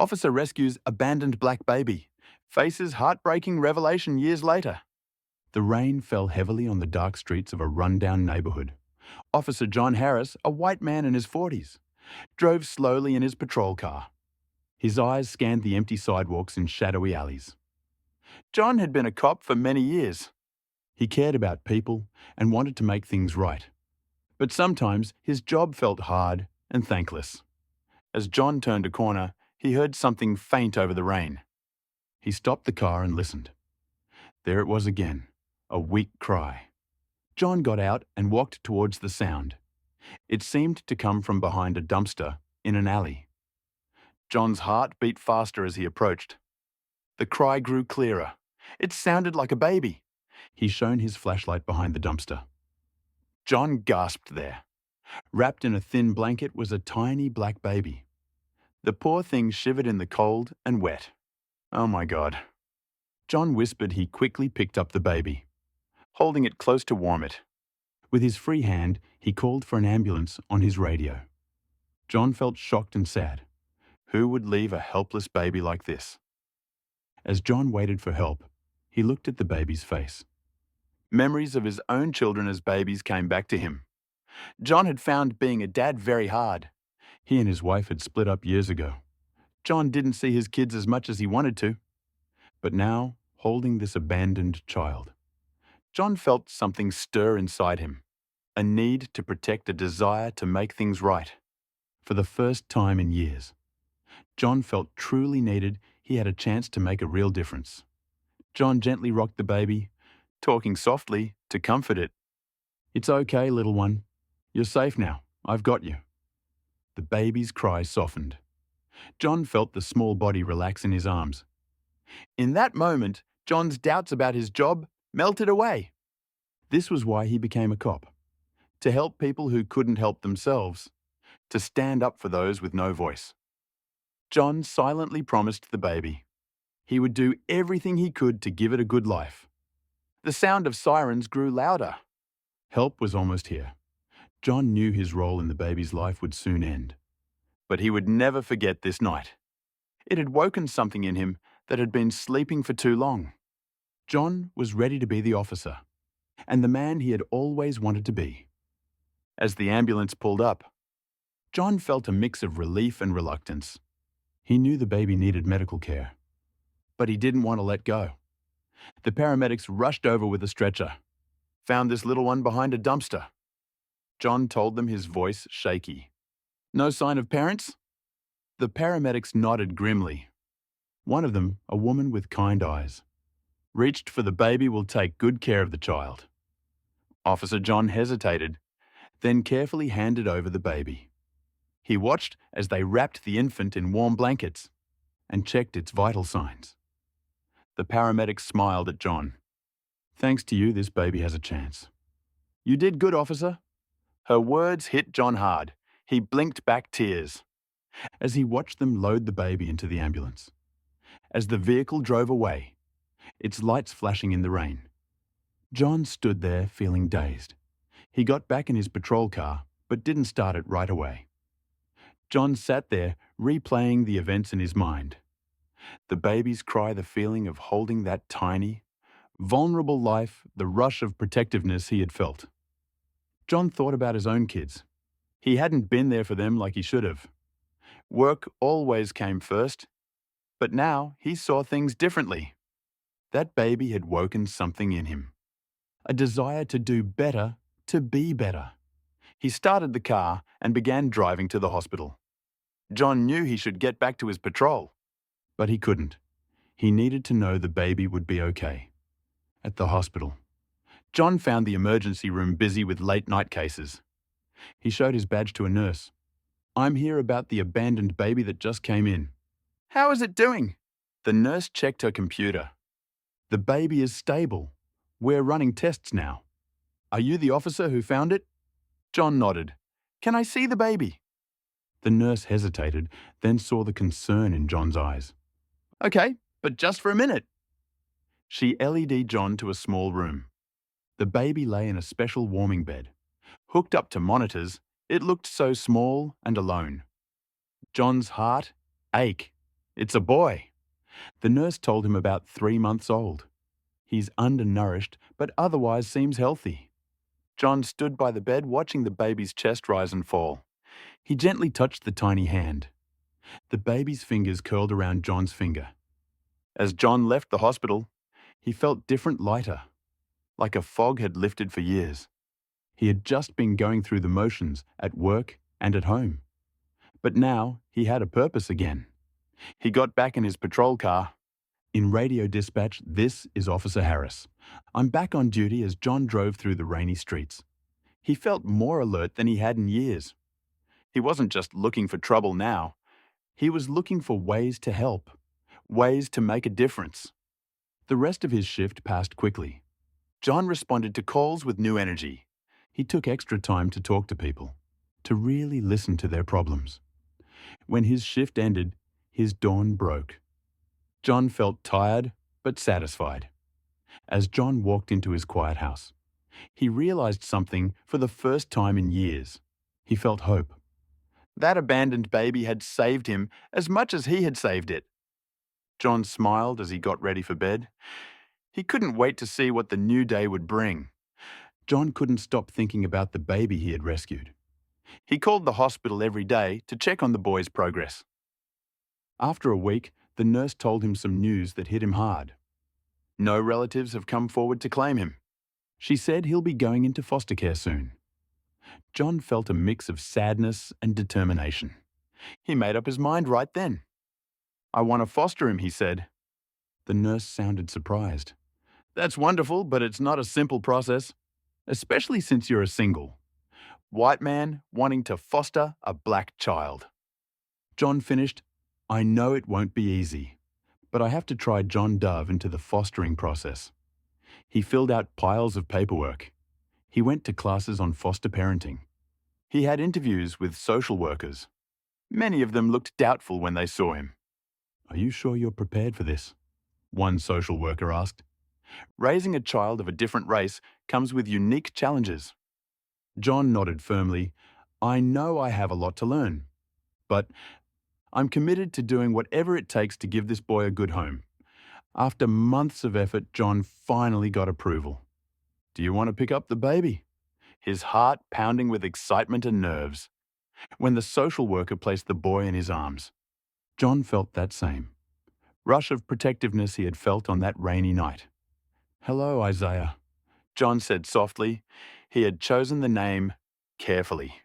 Officer rescues abandoned black baby. Faces heartbreaking revelation years later. The rain fell heavily on the dark streets of a rundown neighborhood. Officer John Harris, a white man in his 40s, drove slowly in his patrol car. His eyes scanned the empty sidewalks and shadowy alleys. John had been a cop for many years. He cared about people and wanted to make things right. But sometimes his job felt hard and thankless. As John turned a corner, he heard something faint over the rain. He stopped the car and listened. There it was again, a weak cry. John got out and walked towards the sound. It seemed to come from behind a dumpster in an alley. John's heart beat faster as he approached. The cry grew clearer. It sounded like a baby. He shone his flashlight behind the dumpster. John gasped there. Wrapped in a thin blanket was a tiny black baby. The poor thing shivered in the cold and wet. Oh my God. John whispered. He quickly picked up the baby, holding it close to warm it. With his free hand, he called for an ambulance on his radio. John felt shocked and sad. Who would leave a helpless baby like this? As John waited for help, he looked at the baby's face. Memories of his own children as babies came back to him. John had found being a dad very hard. He and his wife had split up years ago. John didn't see his kids as much as he wanted to. But now, holding this abandoned child, John felt something stir inside him. A need to protect, a desire to make things right. For the first time in years, John felt truly needed. He had a chance to make a real difference. John gently rocked the baby, talking softly to comfort it. "It's okay, little one. You're safe now. I've got you." The baby's cry softened. John felt the small body relax in his arms. In that moment, John's doubts about his job melted away. This was why he became a cop. To help people who couldn't help themselves. To stand up for those with no voice. John silently promised the baby he would do everything he could to give it a good life. The sound of sirens grew louder. Help was almost here. John knew his role in the baby's life would soon end. But he would never forget this night. It had woken something in him that had been sleeping for too long. John was ready to be the officer, and the man he had always wanted to be. As the ambulance pulled up, John felt a mix of relief and reluctance. He knew the baby needed medical care, but he didn't want to let go. The paramedics rushed over with a stretcher, found this little one behind a dumpster. John told them, his voice shaky. "No sign of parents?" The paramedics nodded grimly. One of them, a woman with kind eyes, reached for the baby. "Will take good care of the child." Officer John hesitated, then carefully handed over the baby. He watched as they wrapped the infant in warm blankets and checked its vital signs. The paramedics smiled at John. "Thanks to you, this baby has a chance." "You did good, officer." Her words hit John hard. He blinked back tears as he watched them load the baby into the ambulance. As the vehicle drove away, its lights flashing in the rain, John stood there feeling dazed. He got back in his patrol car, but didn't start it right away. John sat there, replaying the events in his mind. The baby's cry, the feeling of holding that tiny, vulnerable life, the rush of protectiveness he had felt. John thought about his own kids. He hadn't been there for them like he should have. Work always came first, but now he saw things differently. That baby had woken something in him. A desire to do better, to be better. He started the car and began driving to the hospital. John knew he should get back to his patrol, but he couldn't. He needed to know the baby would be okay. At the hospital, John found the emergency room busy with late-night cases. He showed his badge to a nurse. "I'm here about the abandoned baby that just came in." "How is it doing?" The nurse checked her computer. "The baby is stable. We're running tests now." "Are you the officer who found it?" John nodded. "Can I see the baby?" The nurse hesitated, then saw the concern in John's eyes. "Okay, but just for a minute." She LED'd John to a small room. The baby lay in a special warming bed. Hooked up to monitors, it looked so small and alone. John's heart ached. It's a boy. The nurse told him about 3 months old. He's undernourished, but otherwise seems healthy. John stood by the bed watching the baby's chest rise and fall. He gently touched the tiny hand. The baby's fingers curled around John's finger. As John left the hospital, he felt different, lighter, like a fog had lifted for years. He had just been going through the motions at work and at home. But now he had a purpose again. He got back in his patrol car. In radio dispatch, this is Officer Harris. I'm back on duty as John drove through the rainy streets. He felt more alert than he had in years. He wasn't just looking for trouble now. He was looking for ways to help, ways to make a difference. The rest of his shift passed quickly. John responded to calls with new energy. He took extra time to talk to people, to really listen to their problems. When his shift ended, his dawn broke. John felt tired but satisfied. As John walked into his quiet house, he realized something for the first time in years. He felt hope. That abandoned baby had saved him as much as he had saved it. John smiled as he got ready for bed. He couldn't wait to see what the new day would bring. John couldn't stop thinking about the baby he had rescued. He called the hospital every day to check on the boy's progress. After a week, the nurse told him some news that hit him hard. No relatives have come forward to claim him. She said he'll be going into foster care soon. John felt a mix of sadness and determination. He made up his mind right then. I want to foster him, he said. The nurse sounded surprised. That's wonderful, but it's not a simple process, especially since you're a single white man wanting to foster a black child. John finished, I know it won't be easy, but I have to try John Dove into the fostering process. He filled out piles of paperwork. He went to classes on foster parenting. He had interviews with social workers. Many of them looked doubtful when they saw him. Are you sure you're prepared for this? One social worker asked. Raising a child of a different race comes with unique challenges. John nodded firmly. I know I have a lot to learn, but I'm committed to doing whatever it takes to give this boy a good home. After months of effort, John finally got approval. Do you want to pick up the baby? His heart pounding with excitement and nerves. When the social worker placed the boy in his arms, John felt that same rush of protectiveness he had felt on that rainy night. Hello, Isaiah, John said softly. He had chosen the name carefully,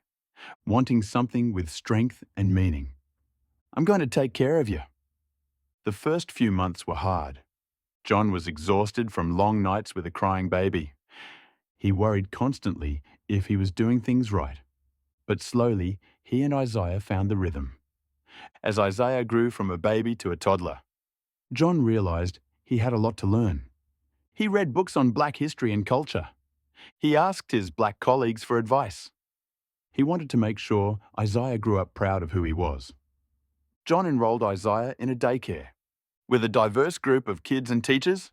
wanting something with strength and meaning. I'm going to take care of you. The first few months were hard. John was exhausted from long nights with a crying baby. He worried constantly if he was doing things right. But slowly, he and Isaiah found the rhythm. As Isaiah grew from a baby to a toddler, John realized he had a lot to learn. He read books on Black history and culture. He asked his Black colleagues for advice. He wanted to make sure Isaiah grew up proud of who he was. John enrolled Isaiah in a daycare. With a diverse group of kids and teachers,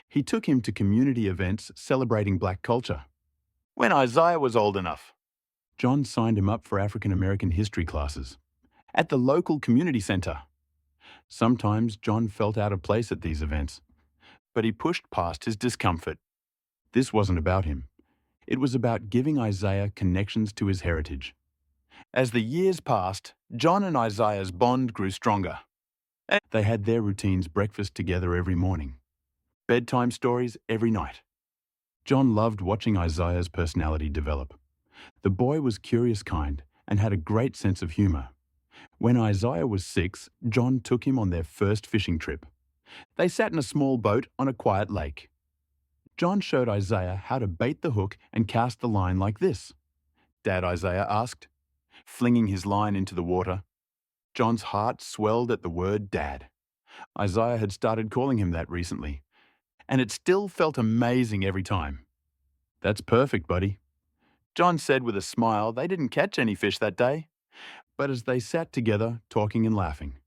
he took him to community events celebrating Black culture. When Isaiah was old enough, John signed him up for African American history classes at the local community center. Sometimes John felt out of place at these events, but he pushed past his discomfort. This wasn't about him. It was about giving Isaiah connections to his heritage. As the years passed, John and Isaiah's bond grew stronger. They had their routines: breakfast together every morning, bedtime stories every night. John loved watching Isaiah's personality develop. The boy was curious kind and had a great sense of humor. When Isaiah was 6, John took him on their first fishing trip. They sat in a small boat on a quiet lake. John showed Isaiah how to bait the hook and cast the line like this. Dad, Isaiah asked, flinging his line into the water. John's heart swelled at the word Dad. Isaiah had started calling him that recently, and it still felt amazing every time. That's perfect, buddy. John said with a smile. They didn't catch any fish that day, but as they sat together, talking and laughing,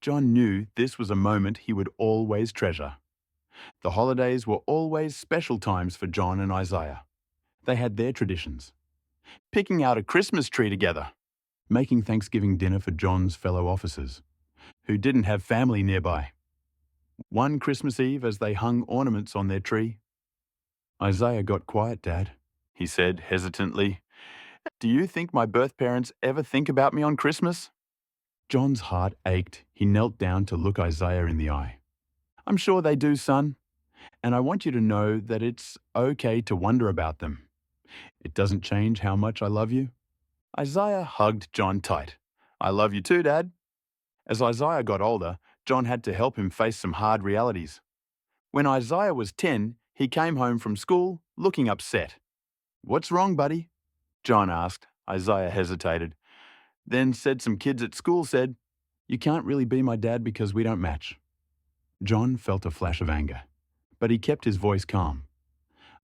John knew this was a moment he would always treasure. The holidays were always special times for John and Isaiah. They had their traditions. Picking out a Christmas tree together, making Thanksgiving dinner for John's fellow officers, who didn't have family nearby. One Christmas Eve, as they hung ornaments on their tree, Isaiah got quiet, Dad, he said hesitantly. Do you think my birth parents ever think about me on Christmas? John's heart ached. He knelt down to look Isaiah in the eye. I'm sure they do, son, and I want you to know that it's okay to wonder about them. It doesn't change how much I love you. Isaiah hugged John tight. I love you too, Dad. As Isaiah got older, John had to help him face some hard realities. When Isaiah was 10, he came home from school looking upset. What's wrong, buddy? John asked. Isaiah hesitated. Then said some kids at school said, You can't really be my dad because we don't match. John felt a flash of anger, but he kept his voice calm.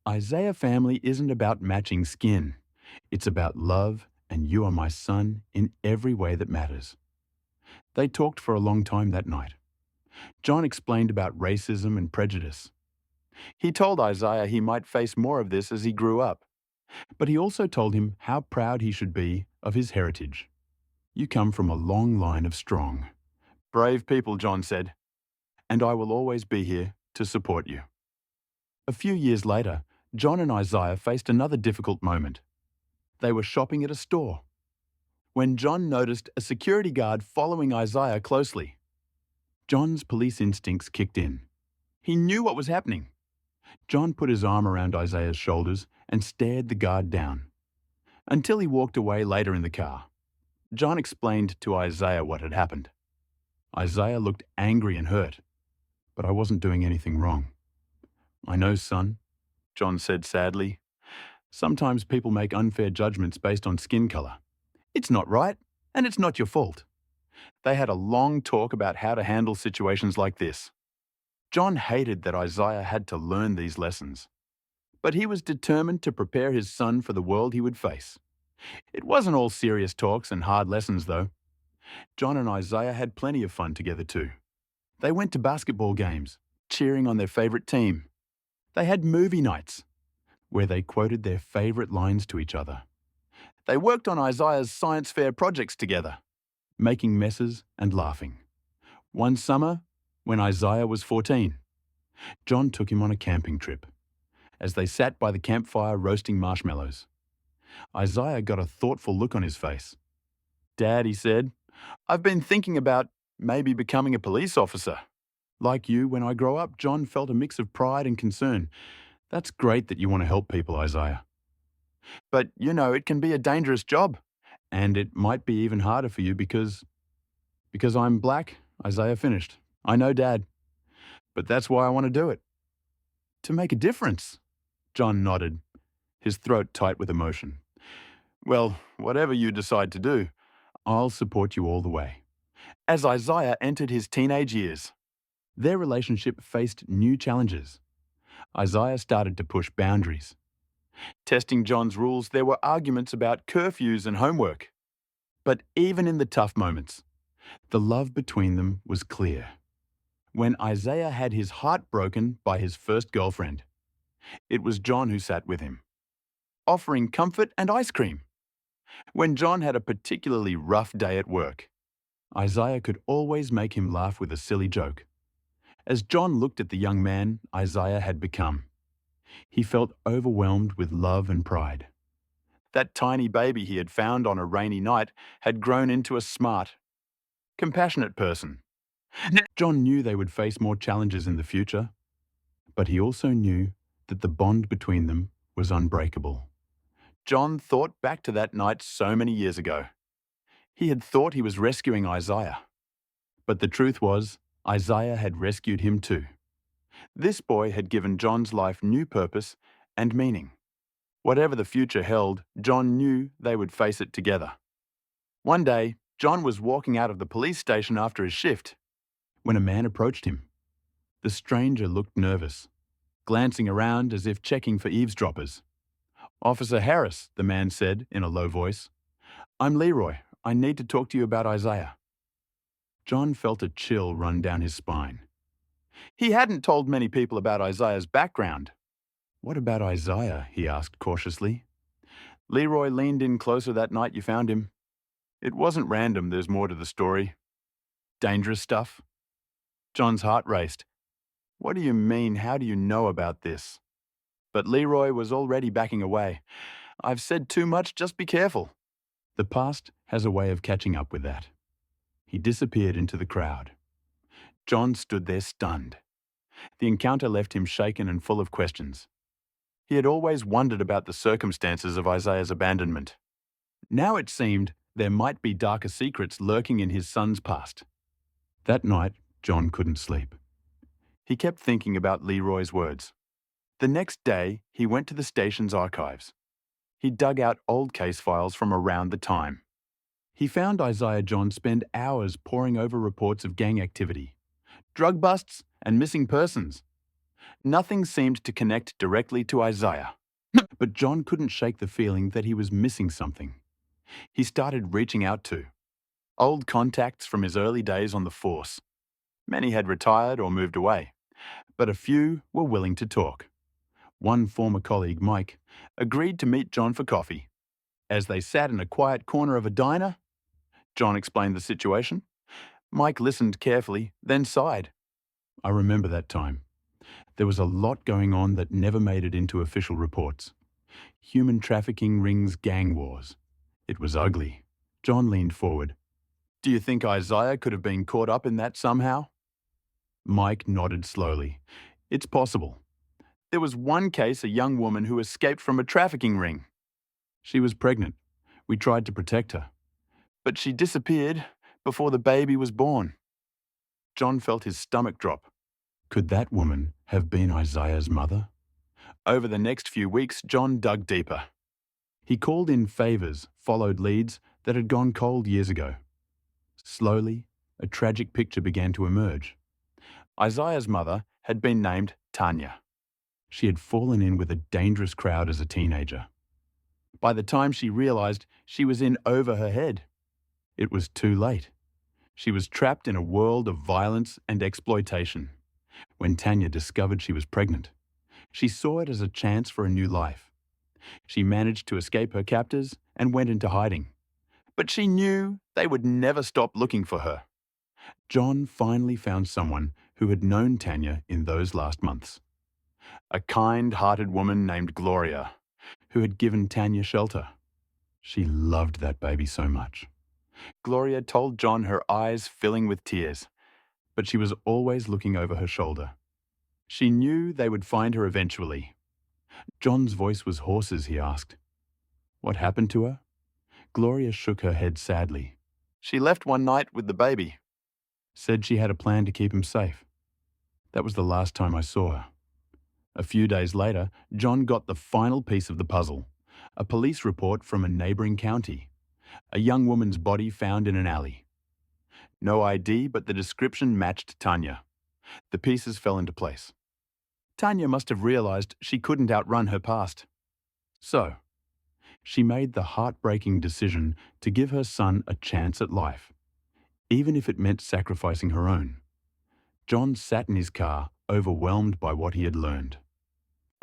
Isaiah family isn't about matching skin. It's about love, and you are my son in every way that matters. They talked for a long time that night. John explained about racism and prejudice. He told Isaiah he might face more of this as he grew up, but he also told him how proud he should be of his heritage. You come from a long line of strong, brave people, John said, and I will always be here to support you. A few years later, John and Isaiah faced another difficult moment. They were shopping at a store when John noticed a security guard following Isaiah closely. John's police instincts kicked in. He knew what was happening. John put his arm around Isaiah's shoulders and stared the guard down, until he walked away later in the car. John explained to Isaiah what had happened. Isaiah looked angry and hurt, but I wasn't doing anything wrong. I know, son, John said sadly. Sometimes people make unfair judgments based on skin color. It's not right, and it's not your fault. They had a long talk about how to handle situations like this. John hated that Isaiah had to learn these lessons, but he was determined to prepare his son for the world he would face. It wasn't all serious talks and hard lessons, though. John and Isaiah had plenty of fun together too. They went to basketball games, cheering on their favorite team. They had movie nights, where they quoted their favorite lines to each other. They worked on Isaiah's science fair projects together, making messes and laughing. One summer, when Isaiah was 14, John took him on a camping trip. As they sat by the campfire roasting marshmallows, Isaiah got a thoughtful look on his face. Dad, he said, I've been thinking about maybe becoming a police officer. Like you, when I grow up, John felt a mix of pride and concern. That's great that you want to help people, Isaiah. But, it can be a dangerous job. And it might be even harder for you because I'm black, Isaiah finished. I know, Dad. But that's why I want to do it. To make a difference. John nodded, his throat tight with emotion. Well, whatever you decide to do, I'll support you all the way. As Isaiah entered his teenage years, their relationship faced new challenges. Isaiah started to push boundaries. Testing John's rules, there were arguments about curfews and homework. But even in the tough moments, the love between them was clear. When Isaiah had his heart broken by his first girlfriend, it was John who sat with him, offering comfort and ice cream. When John had a particularly rough day at work, Isaiah could always make him laugh with a silly joke. As John looked at the young man Isaiah had become, he felt overwhelmed with love and pride. That tiny baby he had found on a rainy night had grown into a smart, compassionate person. John knew they would face more challenges in the future, but he also knew that the bond between them was unbreakable. John thought back to that night so many years ago. He had thought he was rescuing Isaiah, but the truth was, Isaiah had rescued him too. This boy had given John's life new purpose and meaning. Whatever the future held, John knew they would face it together. One day, John was walking out of the police station after his shift when a man approached him. The stranger looked nervous, glancing around as if checking for eavesdroppers. Officer Harris, the man said in a low voice. I'm Leroy. I need to talk to you about Isaiah. John felt a chill run down his spine. He hadn't told many people about Isaiah's background. What about Isaiah? He asked cautiously. Leroy leaned in closer that night you found him. It wasn't random, there's more to the story. Dangerous stuff? John's heart raced. What do you mean? How do you know about this? But Leroy was already backing away. I've said too much, just be careful. The past has a way of catching up with that. He disappeared into the crowd. John stood there stunned. The encounter left him shaken and full of questions. He had always wondered about the circumstances of Isaiah's abandonment. Now it seemed there might be darker secrets lurking in his son's past. That night, John couldn't sleep. He kept thinking about Leroy's words. The next day, he went to the station's archives. He dug out old case files from around the time. He found Isaiah John spend hours poring over reports of gang activity, drug busts, and missing persons. Nothing seemed to connect directly to Isaiah. But John couldn't shake the feeling that he was missing something. He started reaching out to old contacts from his early days on the force. Many had retired or moved away, but a few were willing to talk. One former colleague, Mike, agreed to meet John for coffee. As they sat in a quiet corner of a diner, John explained the situation. Mike listened carefully, then sighed. I remember that time. There was a lot going on that never made it into official reports. Human trafficking rings, gang wars. It was ugly. John leaned forward. Do you think Isaiah could have been caught up in that somehow? Mike nodded slowly. It's possible. There was one case, a young woman who escaped from a trafficking ring. She was pregnant. We tried to protect her. But she disappeared before the baby was born. John felt his stomach drop. Could that woman have been Isaiah's mother? Over the next few weeks, John dug deeper. He called in favors, followed leads that had gone cold years ago. Slowly, a tragic picture began to emerge. Isaiah's mother had been named Tanya. She had fallen in with a dangerous crowd as a teenager. By the time she realized she was in over her head, it was too late. She was trapped in a world of violence and exploitation. When Tanya discovered she was pregnant, she saw it as a chance for a new life. She managed to escape her captors and went into hiding. But she knew they would never stop looking for her. John finally found someone who had known Tanya in those last months. A kind-hearted woman named Gloria, who had given Tanya shelter. She loved that baby so much. Gloria told John, her eyes filling with tears, but she was always looking over her shoulder. She knew they would find her eventually. John's voice was hoarse as he asked, "What happened to her?" Gloria shook her head sadly. "She left one night with the baby. Said she had a plan to keep him safe. That was the last time I saw her." A few days later, John got the final piece of the puzzle, a police report from a neighboring county. A young woman's body found in an alley. No ID, but the description matched Tanya. The pieces fell into place. Tanya must have realized she couldn't outrun her past. So, she made the heartbreaking decision to give her son a chance at life, even if it meant sacrificing her own. John sat in his car, overwhelmed by what he had learned.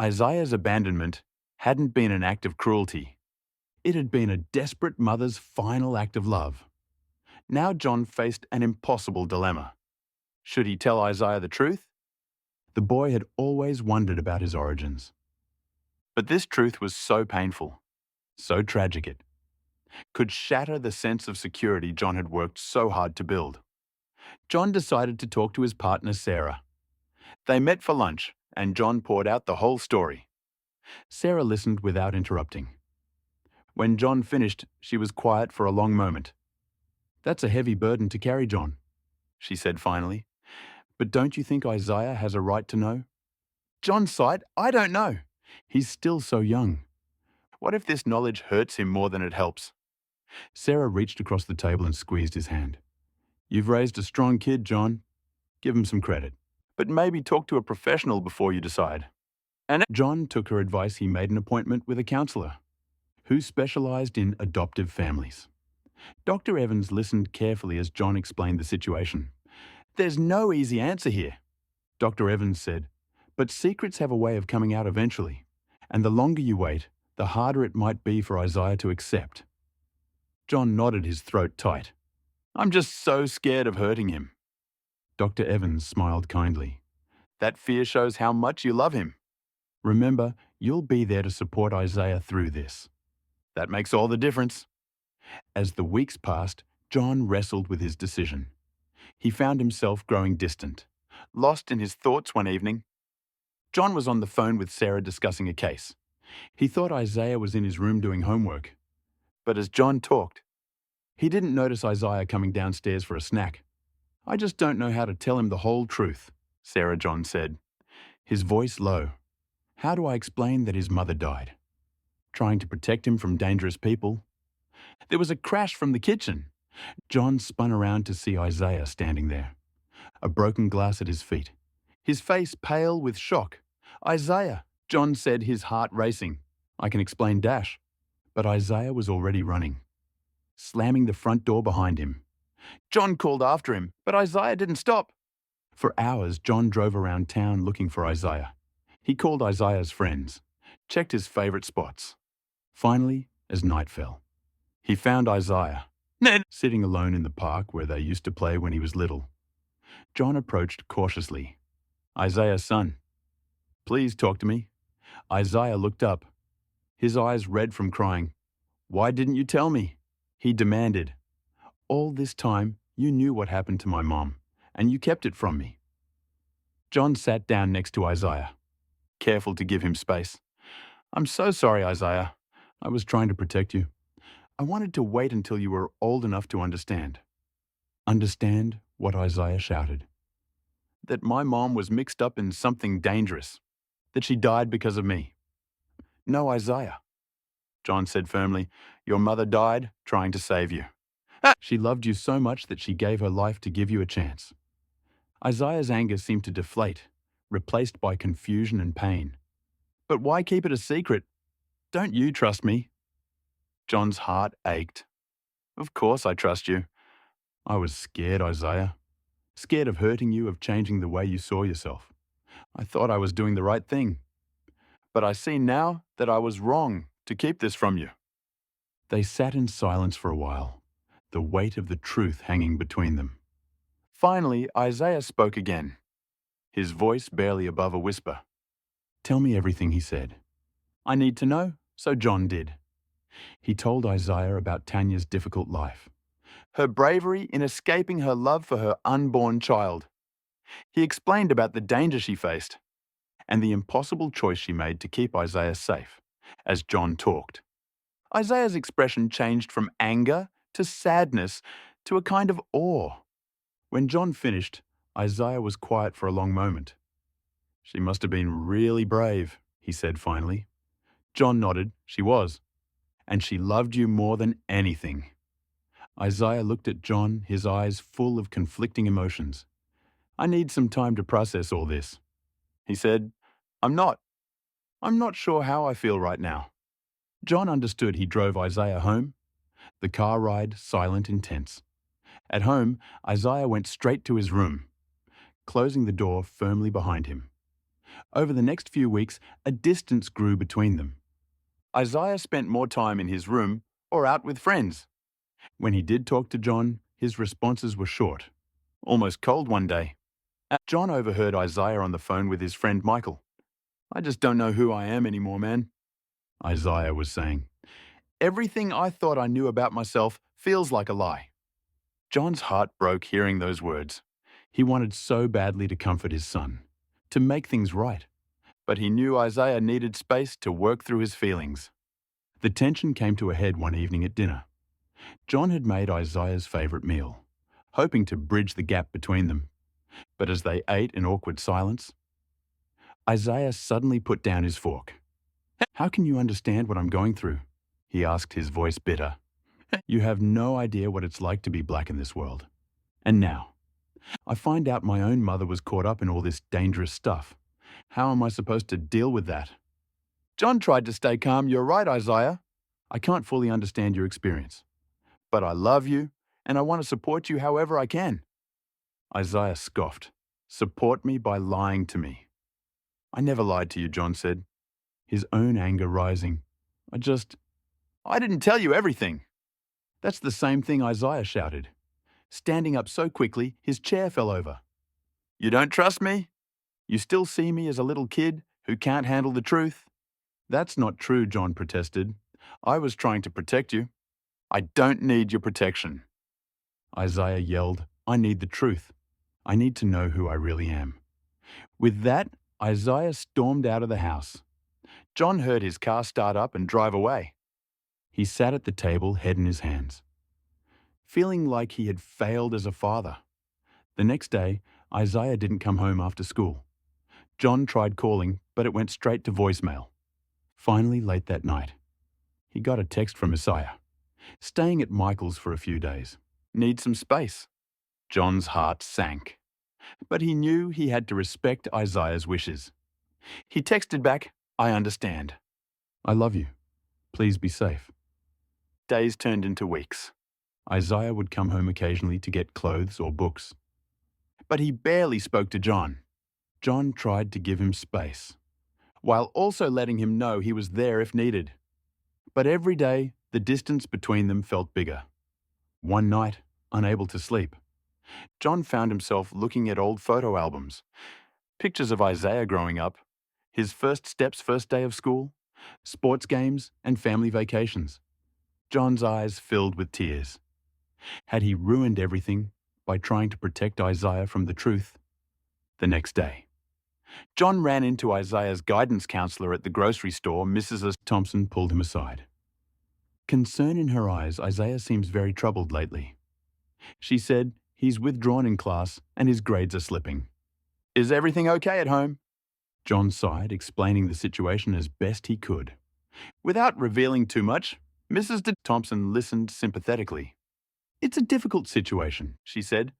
Isaiah's abandonment hadn't been an act of cruelty. It had been a desperate mother's final act of love. Now John faced an impossible dilemma. Should he tell Isaiah the truth? The boy had always wondered about his origins. But this truth was so painful, so tragic it could shatter the sense of security John had worked so hard to build. John decided to talk to his partner Sarah. They met for lunch, and John poured out the whole story. Sarah listened without interrupting. When John finished, she was quiet for a long moment. "That's a heavy burden to carry, John," she said finally. "But don't you think Isaiah has a right to know?" John sighed. "I don't know. He's still so young. What if this knowledge hurts him more than it helps?" Sarah reached across the table and squeezed his hand. "You've raised a strong kid, John. Give him some credit. But maybe talk to a professional before you decide." And John took her advice. He made an appointment with a counselor who specialized in adoptive families. Dr. Evans listened carefully as John explained the situation. "There's no easy answer here," Dr. Evans said, "but secrets have a way of coming out eventually, and the longer you wait, the harder it might be for Isaiah to accept." John nodded, his throat tight. I'm just so scared of hurting him. Dr. Evans smiled kindly. That fear shows how much you love him. Remember, you'll be there to support Isaiah through this. That makes all the difference. As the weeks passed, John wrestled with his decision. He found himself growing distant, lost in his thoughts one evening. John was on the phone with Sarah discussing a case. He thought Isaiah was in his room doing homework. But as John talked, he didn't notice Isaiah coming downstairs for a snack. I just don't know how to tell him the whole truth, Sarah John said, his voice low. How do I explain that his mother died? Trying to protect him from dangerous people. There was a crash from the kitchen. John spun around to see Isaiah standing there, a broken glass at his feet, his face pale with shock. Isaiah, John said, his heart racing. I can explain Dash. But Isaiah was already running, slamming the front door behind him. John called after him, but Isaiah didn't stop. For hours, John drove around town looking for Isaiah. He called Isaiah's friends, checked his favorite spots. Finally, as night fell, he found Isaiah, sitting alone in the park where they used to play when he was little. John approached cautiously. Isaiah's son. Please talk to me. Isaiah looked up, his eyes red from crying. Why didn't you tell me? He demanded. All this time, you knew what happened to my mom, and you kept it from me. John sat down next to Isaiah, careful to give him space. I'm so sorry, Isaiah. I was trying to protect you. I wanted to wait until you were old enough to understand. Understand what Isaiah shouted. That my mom was mixed up in something dangerous. That she died because of me. No, Isaiah. John said firmly, your mother died trying to save you. She loved you so much that she gave her life to give you a chance. Isaiah's anger seemed to deflate, replaced by confusion and pain. But why keep it a secret? Don't you trust me? John's heart ached. Of course I trust you. I was scared, Isaiah. Scared of hurting you, of changing the way you saw yourself. I thought I was doing the right thing. But I see now that I was wrong to keep this from you. They sat in silence for a while, the weight of the truth hanging between them. Finally, Isaiah spoke again, his voice barely above a whisper. Tell me everything, he said. I need to know, so John did. He told Isaiah about Tanya's difficult life, her bravery in escaping her love for her unborn child. He explained about the danger she faced and the impossible choice she made to keep Isaiah safe, as John talked. Isaiah's expression changed from anger to sadness to a kind of awe. When John finished, Isaiah was quiet for a long moment. She must have been really brave, he said finally. John nodded. She was. And she loved you more than anything. Isaiah looked at John, his eyes full of conflicting emotions. I need some time to process all this. He said, I'm not sure how I feel right now. John understood. He drove Isaiah home, the car ride silent and tense. At home, Isaiah went straight to his room, closing the door firmly behind him. Over the next few weeks, a distance grew between them. Isaiah spent more time in his room or out with friends. When he did talk to John, his responses were short, almost cold one day. John overheard Isaiah on the phone with his friend Michael. I just don't know who I am anymore, man, Isaiah was saying. Everything I thought I knew about myself feels like a lie. John's heart broke hearing those words. He wanted so badly to comfort his son, to make things right. But he knew Isaiah needed space to work through his feelings. The tension came to a head one evening at dinner. John had made Isaiah's favorite meal, hoping to bridge the gap between them. But as they ate in awkward silence, Isaiah suddenly put down his fork. How can you understand what I'm going through? He asked, his voice bitter. You have no idea what it's like to be black in this world. And now, I find out my own mother was caught up in all this dangerous stuff. How am I supposed to deal with that? John tried to stay calm. You're right, Isaiah. I can't fully understand your experience. But I love you, and I want to support you however I can. Isaiah scoffed. Support me by lying to me. I never lied to you, John said, his own anger rising. I didn't tell you everything. That's the same thing Isaiah shouted. standing up so quickly his chair fell over. "You don't trust me? You still see me as a little kid who can't handle the truth?" "That's not true," John protested. "I was trying to protect you." "I don't need your protection." Isaiah yelled, "I need the truth. I need to know who I really am." With that, Isaiah stormed out of the house. John heard his car start up and drive away. He sat at the table, head in his hands, feeling like he had failed as a father. The next day, Isaiah didn't come home after school. John tried calling, but it went straight to voicemail. Finally, late that night, he got a text from Isaiah. "Staying at Michael's for a few days. Need some space." John's heart sank, but he knew he had to respect Isaiah's wishes. He texted back, "I understand. I love you. Please be safe." Days turned into weeks. Isaiah would come home occasionally to get clothes or books. But he barely spoke to John. John tried to give him space, while also letting him know he was there if needed. But every day, the distance between them felt bigger. One night, unable to sleep, John found himself looking at old photo albums. Pictures of Isaiah growing up, his first steps, first day of school, sports games, and family vacations. John's eyes filled with tears. Had he ruined everything by trying to protect Isaiah from the truth? The next day, John ran into Isaiah's guidance counselor at the grocery store. Mrs. Thompson pulled him aside. Concern in her eyes, "Isaiah seems very troubled lately." She said, "He's withdrawn in class and his grades are slipping." "Is everything okay at home?" John sighed, explaining the situation as best he could. Without revealing too much, Mrs. Thompson listened sympathetically. "It's a difficult situation," she said,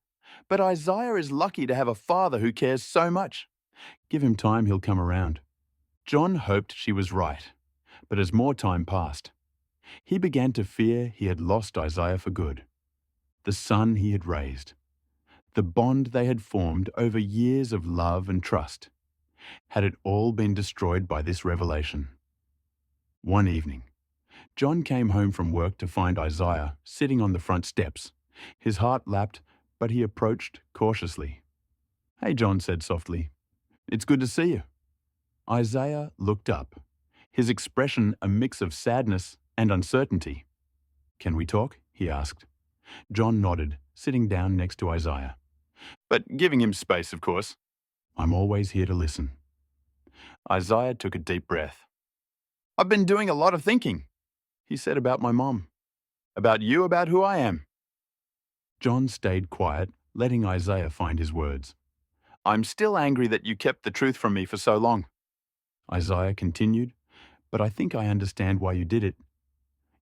"but Isaiah is lucky to have a father who cares so much. Give him time, he'll come around." John hoped she was right, but as more time passed, he began to fear he had lost Isaiah for good. The son he had raised, the bond they had formed over years of love and trust, had it all been destroyed by this revelation? One evening, John came home from work to find Isaiah sitting on the front steps. His heart leapt, but he approached cautiously. "Hey," John said softly. "It's good to see you." Isaiah looked up, his expression a mix of sadness and uncertainty. "Can we talk?" he asked. John nodded, sitting down next to Isaiah, but giving him space, of course. "I'm always here to listen." Isaiah took a deep breath. "I've been doing a lot of thinking," he said, "about my mom, about you, about who I am." John stayed quiet, letting Isaiah find his words. "I'm still angry that you kept the truth from me for so long," Isaiah continued, "but I think I understand why you did it.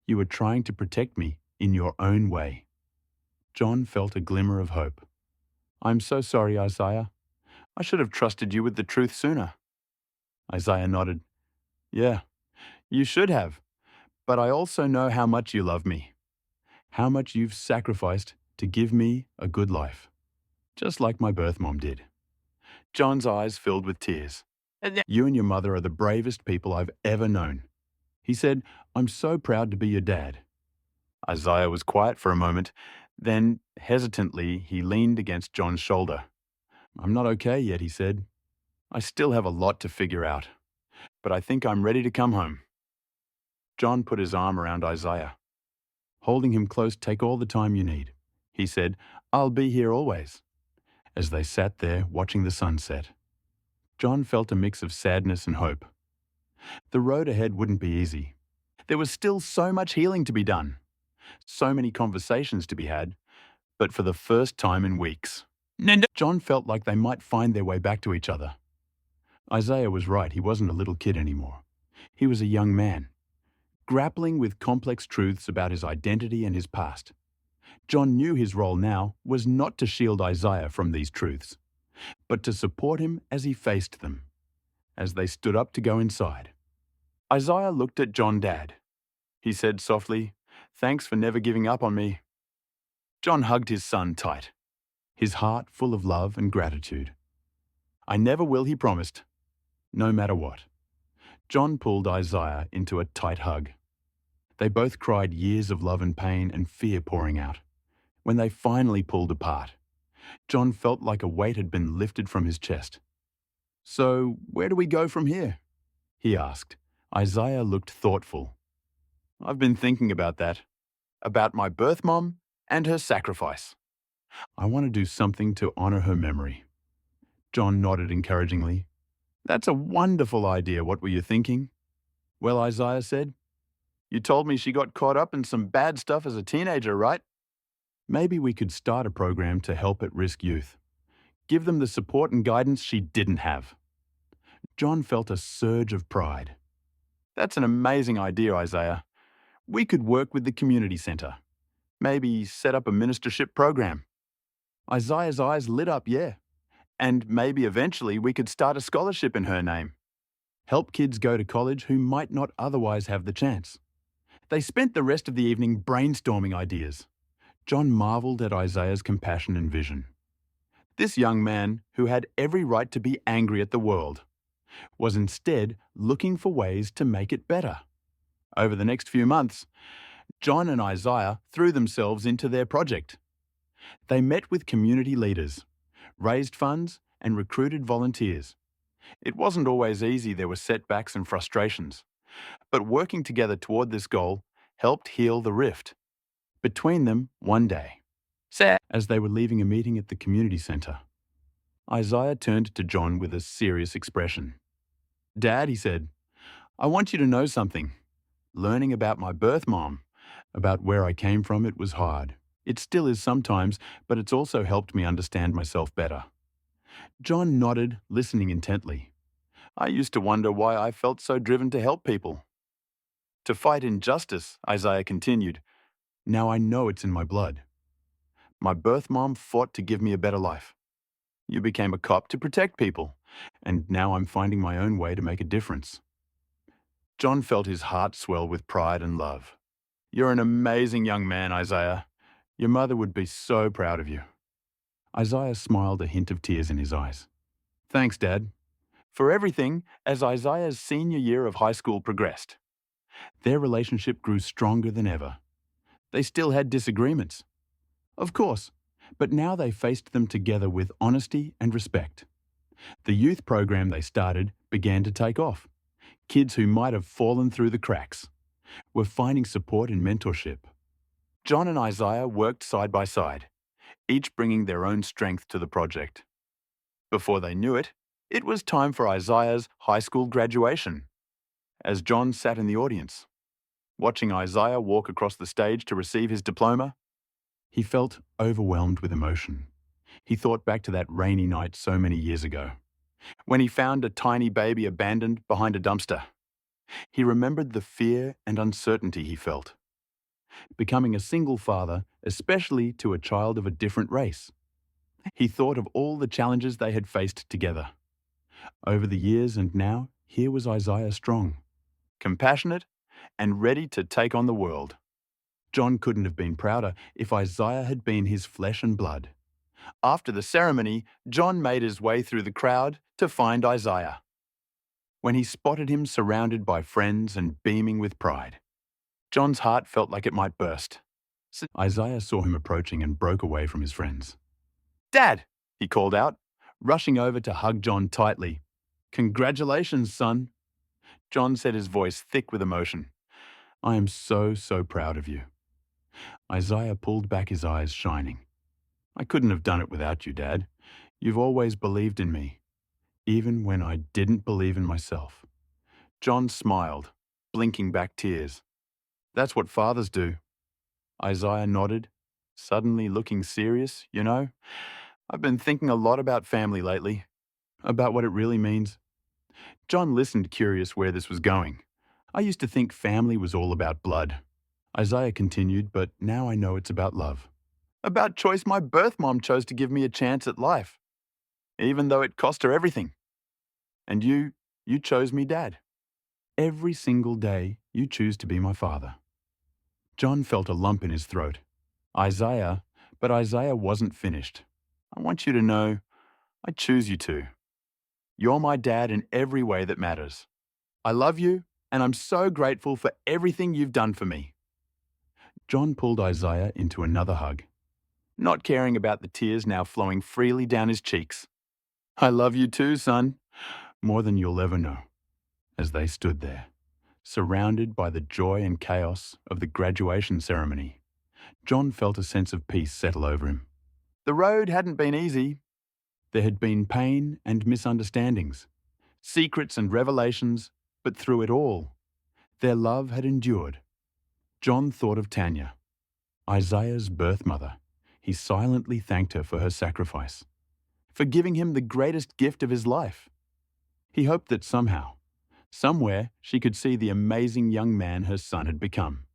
You were trying to protect me in your own way." John felt a glimmer of hope. "I'm so sorry, Isaiah. I should have trusted you with the truth sooner." Isaiah nodded. "Yeah, you should have. But I also know how much you love me, how much you've sacrificed to give me a good life, just like my birth mom did." John's eyes filled with tears. "You and your mother are the bravest people I've ever known." He said, "I'm so proud to be your dad." Isaiah was quiet for a moment. Then, hesitantly, he leaned against John's shoulder. "I'm not okay yet," he said. "I still have a lot to figure out, but I think I'm ready to come home." John put his arm around Isaiah. Holding him close, "Take all the time you need," he said. "I'll be here always." As they sat there watching the sunset, John felt a mix of sadness and hope. The road ahead wouldn't be easy. There was still so much healing to be done, so many conversations to be had, but for the first time in weeks, John felt like they might find their way back to each other. Isaiah was right, he wasn't a little kid anymore. He was a young man, grappling with complex truths about his identity and his past. John knew his role now was not to shield Isaiah from these truths, but to support him as he faced them. As they stood up to go inside, Isaiah looked at John Dad. He said softly, "Thanks for never giving up on me." John hugged his son tight, his heart full of love and gratitude. "I never will," he promised, no matter what. John pulled Isaiah into a tight hug. They both cried, years of love and pain and fear pouring out. When they finally pulled apart, John felt like a weight had been lifted from his chest. "So, where do we go from here?" he asked. Isaiah looked thoughtful. "I've been thinking about that. About my birth mom and her sacrifice. I want to do something to honor her memory." John nodded encouragingly. "That's a wonderful idea. What were you thinking?" "Well," Isaiah said, "you told me she got caught up in some bad stuff as a teenager, right? Maybe we could start a program to help at-risk youth. Give them the support and guidance she didn't have." John felt a surge of pride. "That's an amazing idea, Isaiah. We could work with the community center. Maybe set up a ministership program." Isaiah's eyes lit up, yeah. "And maybe eventually we could start a scholarship in her name. Help kids go to college who might not otherwise have the chance." They spent the rest of the evening brainstorming ideas. John marveled at Isaiah's compassion and vision. This young man, who had every right to be angry at the world, was instead looking for ways to make it better. Over the next few months, John and Isaiah threw themselves into their project. They met with community leaders, raised funds, and recruited volunteers. It wasn't always easy, there were setbacks and frustrations, but working together toward this goal helped heal the rift between them one day. As they were leaving a meeting at the community center, Isaiah turned to John with a serious expression. "Dad," he said, "I want you to know something. Learning about my birth mom, about where I came from, it was hard. It still is sometimes, but it's also helped me understand myself better." John nodded, listening intently. "I used to wonder why I felt so driven to help people. To fight injustice," Isaiah continued. "Now I know it's in my blood. My birth mom fought to give me a better life. You became a cop to protect people, and now I'm finding my own way to make a difference." John felt his heart swell with pride and love. "You're an amazing young man, Isaiah. Your mother would be so proud of you." Isaiah smiled, a hint of tears in his eyes. "Thanks, Dad, for everything." As Isaiah's senior year of high school progressed, their relationship grew stronger than ever. They still had disagreements, of course, but now they faced them together with honesty and respect. The youth program they started began to take off. Kids who might have fallen through the cracks were finding support and mentorship. John and Isaiah worked side by side, each bringing their own strength to the project. Before they knew it, it was time for Isaiah's high school graduation. As John sat in the audience, watching Isaiah walk across the stage to receive his diploma, he felt overwhelmed with emotion. He thought back to that rainy night so many years ago, when he found a tiny baby abandoned behind a dumpster. He remembered the fear and uncertainty he felt. Becoming a single father, especially to a child of a different race. He thought of all the challenges they had faced together over the years, and now here was Isaiah strong, compassionate, and ready to take on the world. John couldn't have been prouder if Isaiah had been his flesh and blood. After the ceremony, John made his way through the crowd to find Isaiah. When he spotted him surrounded by friends and beaming with pride, John's heart felt like it might burst. Isaiah saw him approaching and broke away from his friends. "Dad!" he called out, rushing over to hug John tightly. "Congratulations, son." John said, his voice thick with emotion. "I am so proud of you." Isaiah pulled back, his eyes shining. "I couldn't have done it without you, Dad. You've always believed in me, even when I didn't believe in myself." John smiled, blinking back tears. "That's what fathers do." Isaiah nodded, suddenly looking serious. "You know, I've been thinking a lot about family lately, about what it really means." John listened, curious where this was going. "I used to think family was all about blood," Isaiah continued, "but now I know it's about love. About choice. My birth mom chose to give me a chance at life, even though it cost her everything. And you chose me, Dad. Every single day, you choose to be my father." John felt a lump in his throat. But Isaiah wasn't finished. "I want you to know, I choose you too. You're my dad in every way that matters. I love you, and I'm so grateful for everything you've done for me." John pulled Isaiah into another hug. not caring about the tears now flowing freely down his cheeks. "I love you too, son, more than you'll ever know." As they stood there, surrounded by the joy and chaos of the graduation ceremony, John felt a sense of peace settle over him. The road hadn't been easy. There had been pain and misunderstandings, secrets and revelations, but through it all, their love had endured. John thought of Tanya, Isaiah's birth mother. He silently thanked her for her sacrifice, for giving him the greatest gift of his life. He hoped that somehow, somewhere, she could see the amazing young man her son had become.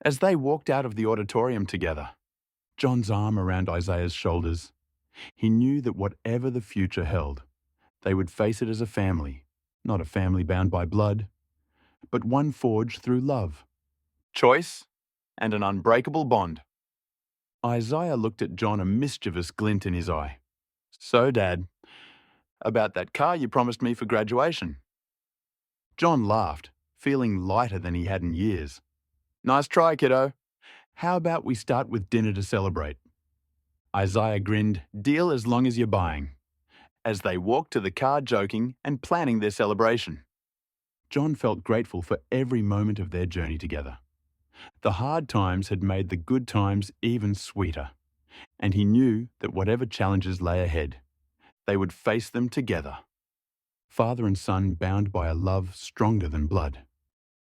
As they walked out of the auditorium together, John's arm around Isaiah's shoulders, he knew that whatever the future held, they would face it as a family, not a family bound by blood, but one forged through love, choice, and an unbreakable bond. Isaiah looked at John, a mischievous glint in his eye. "So, Dad, about that car you promised me for graduation." John laughed, feeling lighter than he had in years. "Nice try, kiddo. How about we start with dinner to celebrate?" Isaiah grinned, "Deal as long as you're buying," as they walked to the car joking and planning their celebration. John felt grateful for every moment of their journey together. The hard times had made the good times even sweeter, and he knew that whatever challenges lay ahead, they would face them together. Father and son bound by a love stronger than blood.